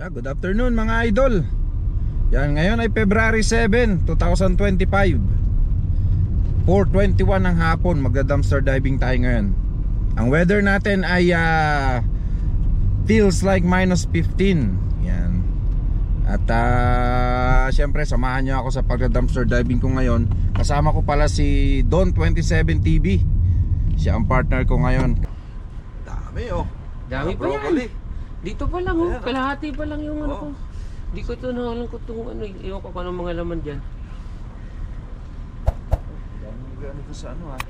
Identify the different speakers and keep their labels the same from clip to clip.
Speaker 1: Good afternoon mga idol. Yan, ngayon ay February 7, 2025. 4:21 ng hapon, magda-dumpster diving tayo ngayon. Ang weather natin ay feels like -15. Yan. At syempre samahan niyo ako sa pagda-dumpster diving ko ngayon. Kasama ko pala si Don27 TV. Siya ang partner ko ngayon. Dami oh.
Speaker 2: Dami pa yan. Dito pa lang oh, kalahati pa lang yung ano ko. Di ko ito nahalang ko itong ano, iwan ko anong mga laman dyan.
Speaker 1: Dami ano ko sa ano ha.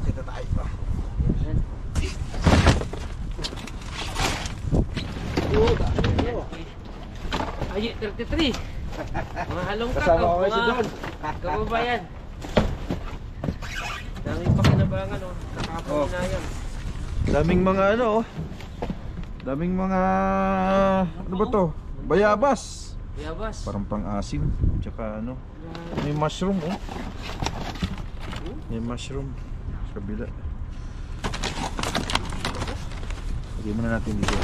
Speaker 1: Kita tayo pa.
Speaker 2: Ay, 33. Mga halong
Speaker 1: Kasama ko si Don.
Speaker 2: Kababayan. Daming pakinabangan oh. Nakapaminayang.
Speaker 1: Daming mga ano oh. Daming mga ano ba to? Bayabas.
Speaker 2: Bayabas.
Speaker 1: Parang pang-asim. Tsaka ano. May mushroom oh. May mushroom sa kabila. Lagyan muna natin dito.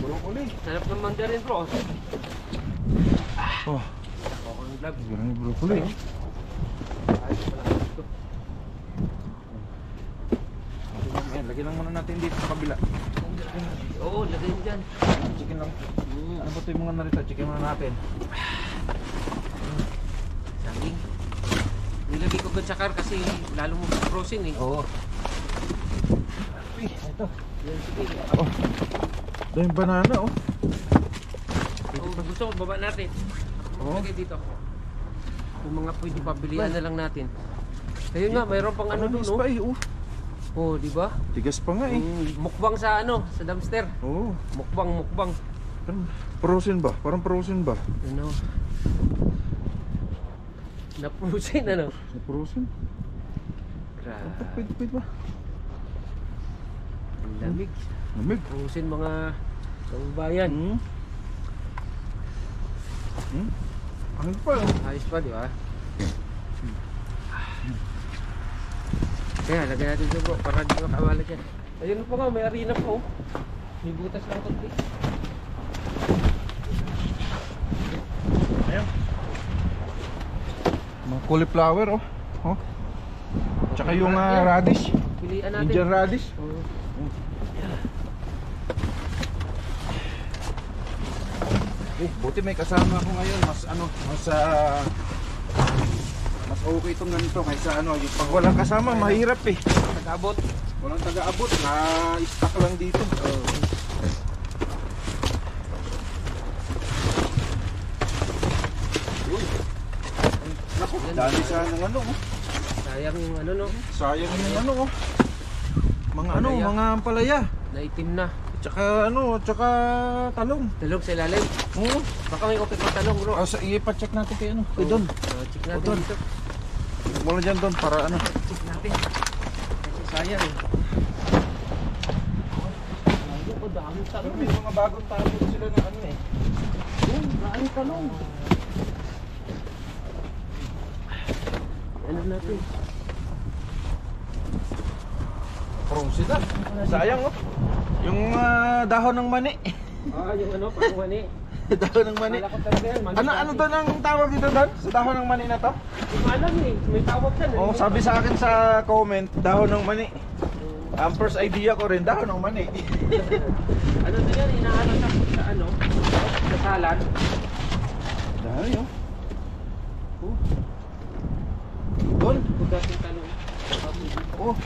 Speaker 1: Broccoli.
Speaker 2: Sarap ng mandarin bro.
Speaker 1: Oh.
Speaker 2: Vlog.
Speaker 1: Ganun yung broccoli oh. Lagyan lang muna natin dito sa kabila.
Speaker 2: Oo, lagay mo dyan.
Speaker 1: Chicken lang. Ano ba ito yung mga narito? Chicken muna natin.
Speaker 2: Saging. Nilagay ko ba tsakar kasi lalo mo frozen eh.
Speaker 1: Oo. Ito.
Speaker 2: Yan, sige.
Speaker 1: Oh. Ito yung banana oh.
Speaker 2: Gusto ko baba natin. Lagay dito. Yung mga pwede pabilihan na lang natin. Ayun nga, mayroon pang ano doon, no? Oh, di ba?
Speaker 1: Tigas pa nga eh.
Speaker 2: Mukbang sa ano, sa dumpster.
Speaker 1: Oo.
Speaker 2: Mukbang.
Speaker 1: Frozen ba? Parang frozen ba?
Speaker 2: Ano? Na-frozen ano?
Speaker 1: Frozen?
Speaker 2: Grabe.
Speaker 1: Pwede ba?
Speaker 2: Ang lamig.
Speaker 1: Lamig.
Speaker 2: Frozen mga kababayan.
Speaker 1: Ano pa yun?
Speaker 2: Ayos pa, di ba? Kaya, lagay natin ito bro, para di makawala dyan. Ayun pa nga, may arena pa oh. May butas lang konti.
Speaker 1: Ayun. Mga cauliflower oh. Oh. Tsaka yung radish.
Speaker 2: Pilihan natin.
Speaker 1: Indian radish.
Speaker 2: Oh.
Speaker 1: Buti may kasama ako ngayon. Mas okay itong ganito kaysa ano, yung pag walang kasama mahirap eh.
Speaker 2: Nag-abot.
Speaker 1: Walang taga-abot, na-stuck lang dito. Naku, dali sa ng ano oh.
Speaker 2: Sayang yung ano no.
Speaker 1: Sayang yung ano oh. Mga ano, mga ampalaya.
Speaker 2: Naitim na.
Speaker 1: Tsaka ano, tsaka talong.
Speaker 2: Talong sa ilalim.
Speaker 1: Oo.
Speaker 2: Baka may okay pang talong bro.
Speaker 1: I-pa-check natin kay ano, kay Don.
Speaker 2: Check natin
Speaker 1: Don.
Speaker 2: dito.
Speaker 1: Wala dyan Don, para ano.
Speaker 2: Check natin. Kasi sayang eh. Ano daming talong.
Speaker 1: May mga bagong talong sila na ano eh.
Speaker 2: Maraming talong. Ano natin?
Speaker 1: Frozen na. Sayang oh. Yung dahon ng mani.
Speaker 2: Yung ano, parang mani.
Speaker 1: Dahon ng mani. Ano doon ang tawag dito Don? Sa dahon ng mani na to?
Speaker 2: Hindi alam eh. May tawag yan.
Speaker 1: Oh, sabi sa akin sa comment, dahon ng mani. Ang first idea ko rin, dahon ng mani.
Speaker 2: Ano din yan? Inaano sa ano? Sa salad.
Speaker 1: Dahon yun. Don?
Speaker 2: Pagdating talong.
Speaker 1: Oh.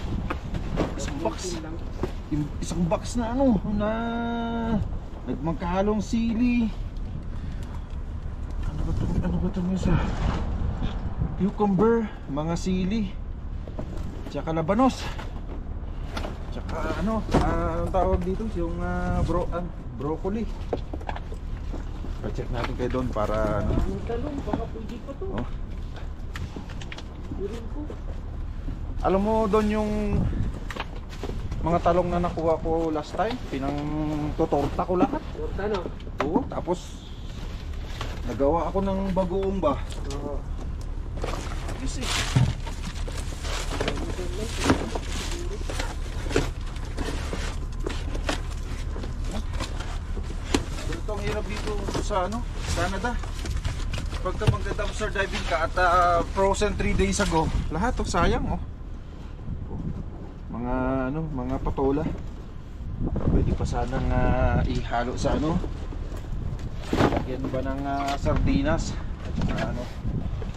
Speaker 1: Isang box na ano, na nagmagkahalong sili. Ano ba ito minsan? Cucumber, mga sili, tsaka labanos, tsaka ano, anong tawag dito? Yung broccoli. Pa-check natin kay Don para ano.
Speaker 2: Ang talong, baka pwede pa to.
Speaker 1: Oh.
Speaker 2: Pirin ko.
Speaker 1: Alam mo Don, yung mga talong na nakuha ko last time, pinang tutorta ko lahat.
Speaker 2: Torta no?
Speaker 1: Oo, tapos Nagawa ako ng bagoong ba?
Speaker 2: Oo.
Speaker 1: Yes eh. Ganito ang hirap dito sa ano, Canada. Pagka magda-dumpster diving ka at frozen 3 days ago, lahat oh, sayang oh. Mga ano, mga patola. Pwede pa sanang ihalo sa ano. Lagyan ba ng sardinas? Ano?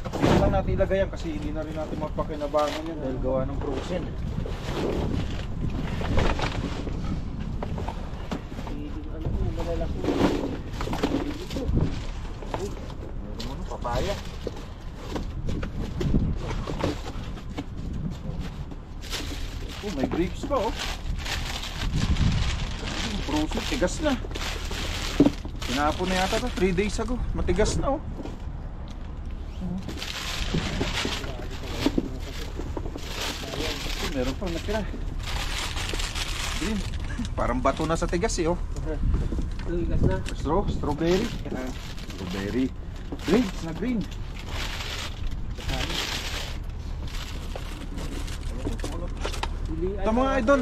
Speaker 1: Hindi lang natin ilagay yan kasi hindi na rin natin mapakinabangan yan dahil gawa ng frozen.
Speaker 2: Ano po, malalaki. Dito.
Speaker 1: Meron mo papaya. Oh, may grapes pa oh. Frozen, tigas na. Tinapon na yata to 3 days ago. Matigas na oh. Meron pang natira. Green. Parang bato na sa tigas eh oh.
Speaker 2: Tuligas na.
Speaker 1: Strawberry. Strawberry. Grapes na green. Ito mga idol,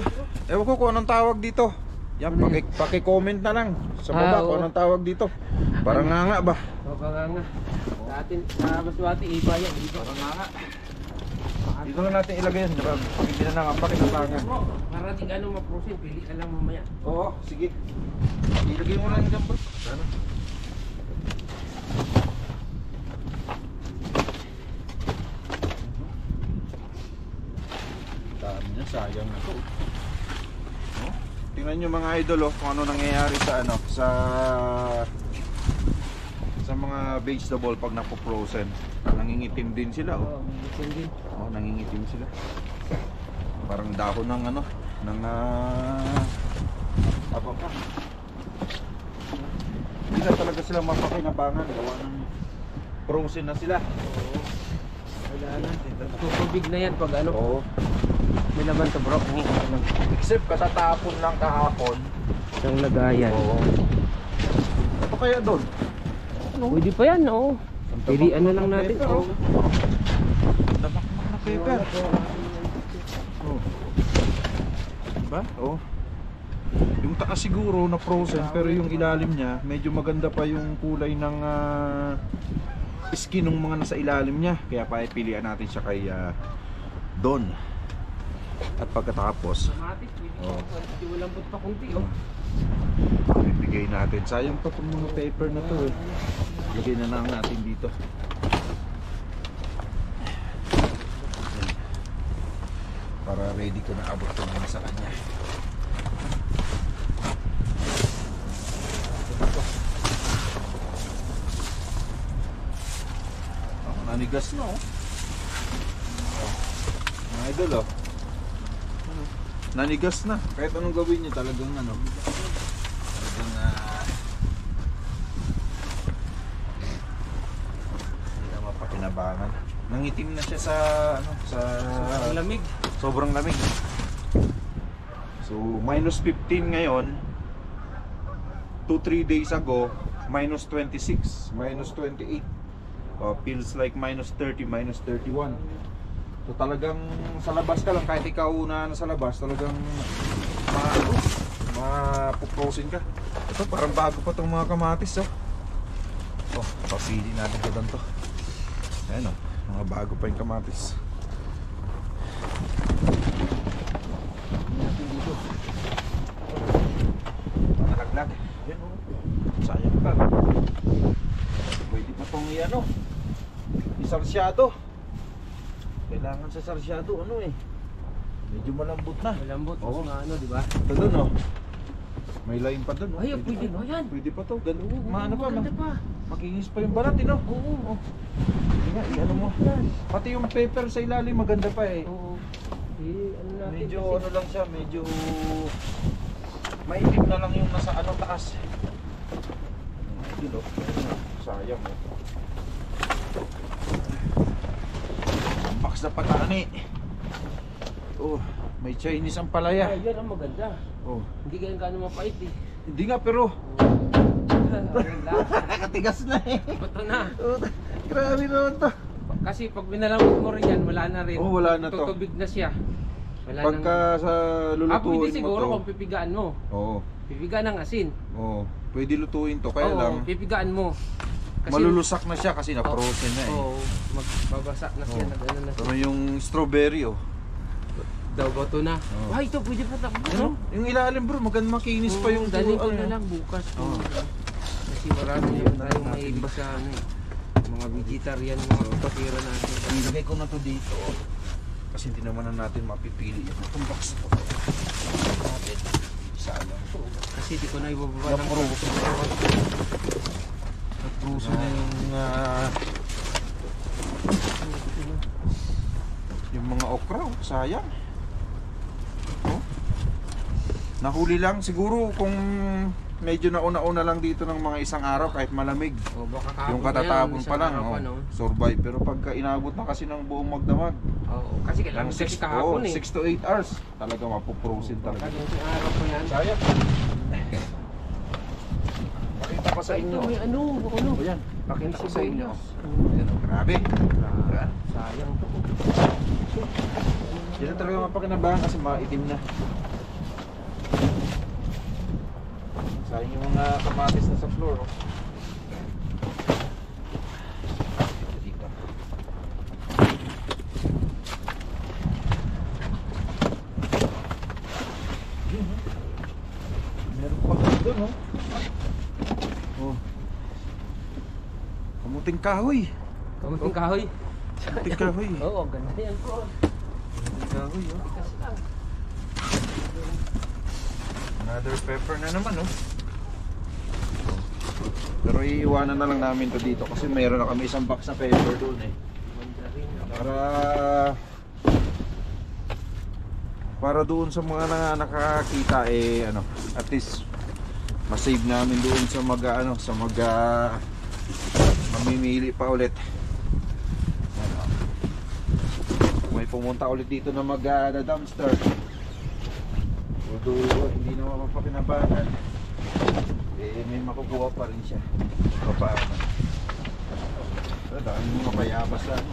Speaker 1: ewan ko kung anong tawag dito. Yan, paki-comment na lang sa baba kung anong tawag dito. Parang nga ba?
Speaker 2: O, nga. Sa atin, sa Maswati, iba yan.
Speaker 1: Parang nga. Dito lang natin ilagay yan. Hindi na nga, pakinabangan.
Speaker 2: Para di ano ma-frozen, pili ka lang mamaya.
Speaker 1: Oo, sige. Ilagay mo lang yung jumper. Sana. Dami niya, sayang na to. Oh, tingnan nyo mga idol oh, kung ano nangyayari sa ano, sa mga vegetable pag napo-frozen. Nangingitim din sila oh. Oh, nangingitim sila. Parang dahon ng ano, ng apa pa. Hindi na talaga sila mapakinabangan, gawa ng frozen na sila.
Speaker 2: Oo. Wala na. Tutubig na yan pag ano.
Speaker 1: Oo.
Speaker 2: May naman to bro.
Speaker 1: Except katatapon lang kahapon.
Speaker 2: Isang lagayan.
Speaker 1: Oo. Ano kaya doon? Ano?
Speaker 2: Pwede pa yan, oo. Pilian na lang natin.
Speaker 1: Paper, oh. Damak-mak na paper. Oh. Diba? Oh. Yung taas siguro na frozen pero yung ilalim niya medyo maganda pa yung kulay ng skin ng mga nasa ilalim niya. Kaya pilihan natin siya kay Don. At pagkatapos
Speaker 2: walang but pa kunti oh.
Speaker 1: Ibigay natin. Sayang pa itong mga paper na to eh. Lagay na lang natin dito. Para ready ko na abot ko naman sa kanya. Oh, nanigas na oh. Mga idol oh. Nanigas na. Kahit anong gawin niyo talagang ano. Talagang hindi na mapakinabangan. Nangitim na siya sa ano, sa
Speaker 2: lamig.
Speaker 1: Sobrang lamig. So minus 15 ngayon. 2-3 days ago, minus 26, minus 28. Feels like minus 30, minus 31. So talagang sa labas ka lang, kahit ikaw na nasa labas, talagang mapuprosin ka. Ito parang bago pa itong mga kamatis oh. Oh, papili natin ka doon to. Ayan oh, mga bago pa yung kamatis. Natin dito. Nalaglag. Ayan oh, sayang pa. Pwede pa itong ano, isarsyado. Kailangan sa sarsyado ano eh. Medyo malambot na.
Speaker 2: Malambot.
Speaker 1: Oo.
Speaker 2: Ano, di ba?
Speaker 1: Ito doon oh. May line pa doon.
Speaker 2: Ay, pwede ba yan?
Speaker 1: Pwede pa to. Ganun. Maano pa.
Speaker 2: Maganda pa.
Speaker 1: Makinis pa yung balat eh no? Oo. Ano mo. Pati yung paper sa ilalim maganda pa eh.
Speaker 2: Oo. Ano natin
Speaker 1: Medyo
Speaker 2: kasi.
Speaker 1: ano lang siya. Medyo maitim na lang yung nasa ano taas. Ayun oh. Sayang oh. Box na patani. Oh, may Chinese ang palaya.
Speaker 2: Ay, yan ang maganda.
Speaker 1: Oh.
Speaker 2: Hindi ganyan gaano mapait eh.
Speaker 1: Hindi nga pero
Speaker 2: Wala.
Speaker 1: Nakatigas na eh.
Speaker 2: Bato na.
Speaker 1: Grabe naman to.
Speaker 2: Kasi pag binalambot mo rin yan, wala na rin.
Speaker 1: Oh, wala na to.
Speaker 2: Tutubig na siya. Wala
Speaker 1: Pagka sa lulutuin
Speaker 2: pwede
Speaker 1: mo
Speaker 2: siguro
Speaker 1: to.
Speaker 2: kung pipigaan mo.
Speaker 1: Oo.
Speaker 2: Pipigaan ng asin.
Speaker 1: Oo. Pwede lutuin to. Kaya
Speaker 2: Oo,
Speaker 1: lang
Speaker 2: pipigaan mo.
Speaker 1: malulusak na siya kasi na-frozen na eh.
Speaker 2: Oo, magbabasa na siya.
Speaker 1: Oo.
Speaker 2: Nag-ano na siya.
Speaker 1: Pero yung strawberry oh.
Speaker 2: Daw bato na.
Speaker 1: Oo.
Speaker 2: Ay, ito pwede pa takbo.
Speaker 1: Ano? Yung ilalim bro, maganda makinis pa yung
Speaker 2: dali ko
Speaker 1: ano.
Speaker 2: na lang bukas.
Speaker 1: Oo.
Speaker 2: Kasi marami yung tayong mahilig sa ano eh. Mga vegetarian, mga kapatira natin.
Speaker 1: Ilagay ko na to dito. Kasi hindi naman na natin mapipili yung itong box na to. Natin. Isa lang to.
Speaker 2: Kasi di ko na ibababa ng
Speaker 1: Na-frozen. Na-frozen na yung mga okra. Oh. Sayang. Oh. Nahuli lang. Siguro kung medyo nauna-una lang dito ng mga isang araw kahit malamig.
Speaker 2: O baka kahapon
Speaker 1: Yung katatapon pa lang,
Speaker 2: pa,
Speaker 1: oh,
Speaker 2: no?
Speaker 1: survive. Pero pagka inabot na kasi ng buong magdamag,
Speaker 2: Oo, kasi kailangan
Speaker 1: ng
Speaker 2: kasi kahapon eh.
Speaker 1: 6 to 8 hours, talaga mapuprosin talaga.
Speaker 2: Baka yung araw pa yan.
Speaker 1: Sayang. Pakita ko sa inyo.
Speaker 2: Ito may ano.
Speaker 1: O yan, pakita ko sa inyo.
Speaker 2: sibuyas.
Speaker 1: Ayan, oh, grabe.
Speaker 2: Sayang to.
Speaker 1: Yan na talaga mapakinabahan kasi maitim na. Sayang yung mga kamatis na sa floor. Oh. Dito. Meron pa doon, oh. Oh. Kamuting kahoy.
Speaker 2: Kamuting kahoy.
Speaker 1: Kamuting kahoy.
Speaker 2: Oo, ganda yan bro.
Speaker 1: Kamuting kahoy, oh.
Speaker 2: Tikas lang.
Speaker 1: Another pepper na naman, oh. Pero iiwanan na lang namin to dito kasi mayroon na kami isang box na pepper doon eh.
Speaker 2: Mandarin.
Speaker 1: Para doon sa mga nakakita eh ano, at least ma-save namin doon sa mamimili pa ulit. Ano. May pumunta ulit dito na dumpster. Although hindi na mapapakinabangan, eh may makukuha pa rin siya. Paano? Dahil mga bayabas lang.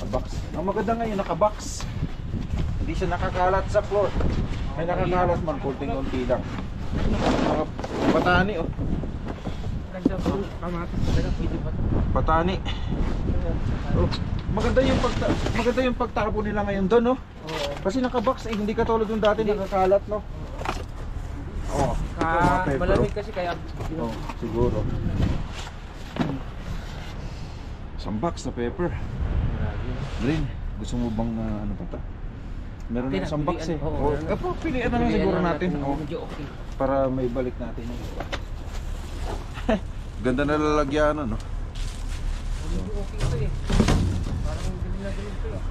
Speaker 1: Box. Ang maganda ngayon naka-box. Hindi siya nakakalat sa floor. May nakakalat man, konting-konti lang. Mga patani oh.
Speaker 2: Ganda po. Kamatis. Ganda pwede ba ito?
Speaker 1: Patani. Oh, maganda yung pagtapo nila ngayon doon, no?
Speaker 2: Oo.
Speaker 1: Kasi naka-box eh, hindi katulad yung dati nakakalat, no? Oh, ito, mga pepper,
Speaker 2: Malamig
Speaker 1: oh.
Speaker 2: kasi kaya.
Speaker 1: Oh, siguro. Isang box na pepper. Rin, gusto mo bang ano pa ta? Meron na isang box eh.
Speaker 2: Oo,
Speaker 1: Oh, pilihan na lang siguro natin. Oh,
Speaker 2: Medyo okay.
Speaker 1: para may balik natin yung iba. Ganda na lalagyan, no?
Speaker 2: Medyo okay ito eh. Parang galing na galing ito eh.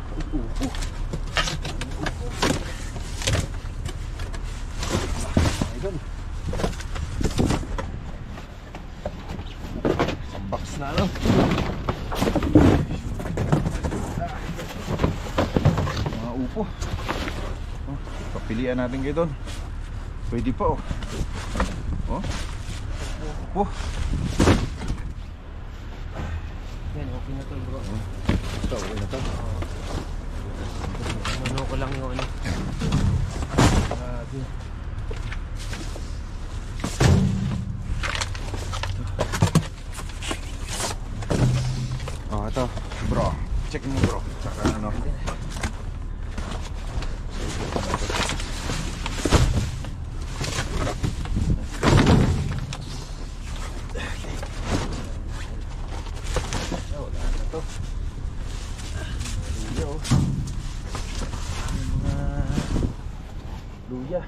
Speaker 1: Idol. Isang box na, no? Mga upo. Oh, papilian natin kayo doon. Pwede pa, oh. Oh. Upo.
Speaker 2: Yan, okay na to bro.
Speaker 1: Ito, okay na to.
Speaker 2: Ano ko lang yung ano. Grabe.
Speaker 1: Oh, ito. Bro. Check mo, bro. Saka ano. Luya.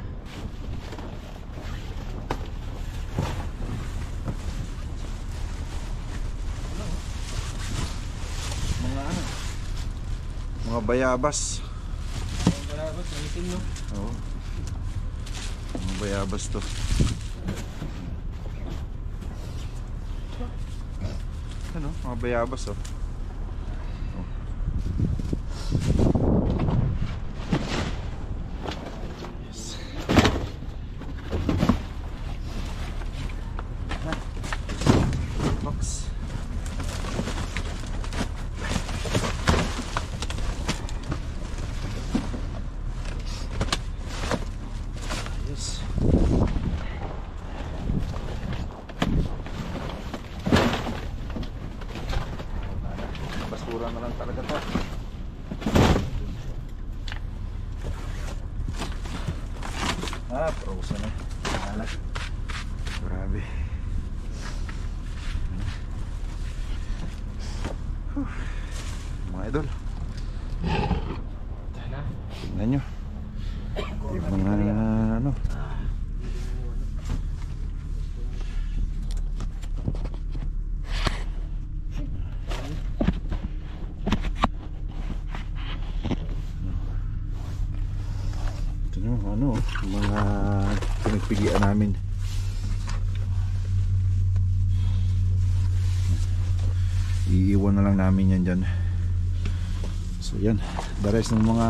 Speaker 1: Mga ano? Mga bayabas.
Speaker 2: Malabot, naitim no?
Speaker 1: Oo. Mga bayabas to. Ano? Mga bayabas oh. Oh. Frozen na. Wala. Grabe. Mga idol. Tingnan nyo. Yung mga ano. Ito nyo, ano, mga pinagpilian namin. Iiwan na lang namin yan dyan. So yan, the rest ng mga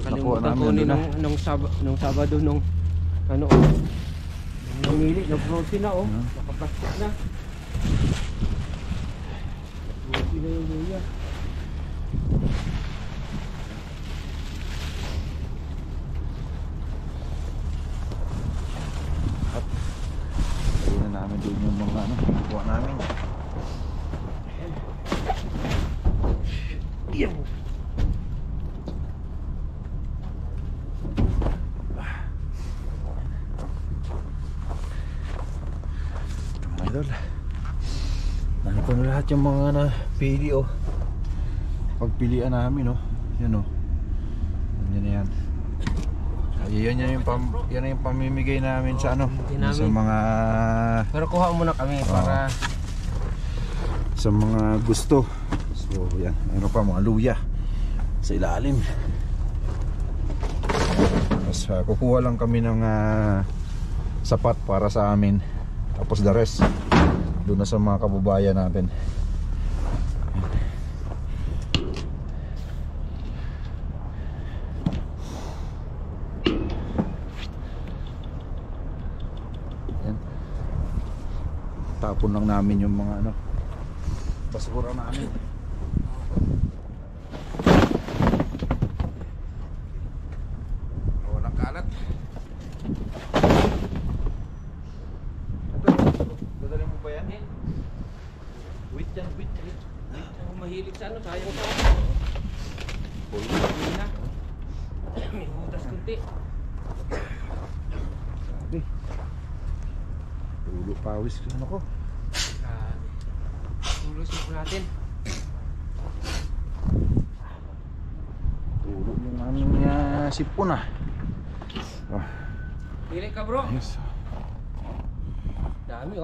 Speaker 1: nakuha
Speaker 2: Nakalimutan ko
Speaker 1: namin
Speaker 2: ni
Speaker 1: na.
Speaker 2: nung Sabado nung ano namili na protein na nakaplastic na. Protein na yung luya.
Speaker 1: Ayun na namin din yung mga ano, nakuha namin. Yan. Mga idol, nandito na lahat yung mga napili pagpilian namin yan yan na yan. Yan yung pamimigay namin sa ano, sa mga
Speaker 2: Pero kuha muna kami para
Speaker 1: sa mga gusto. So yan, mayroon pa mga luya sa ilalim. Tapos kukuha lang kami ng sapat para sa amin. Tapos the rest doon na sa mga kababayan natin. Yan. Tapon lang namin yung mga ano, basura namin. Walang kalat. Dadalhin mo ba yan? Wait yan, wait.
Speaker 2: ako mahilig sa ano, sayang sa na. May hudas kunti.
Speaker 1: Sabi. Tulo pawis ko ano ko.
Speaker 2: Tulos mo natin.
Speaker 1: Tulo yung aming sipon
Speaker 2: Pili ka bro.
Speaker 1: Yes.
Speaker 2: Dami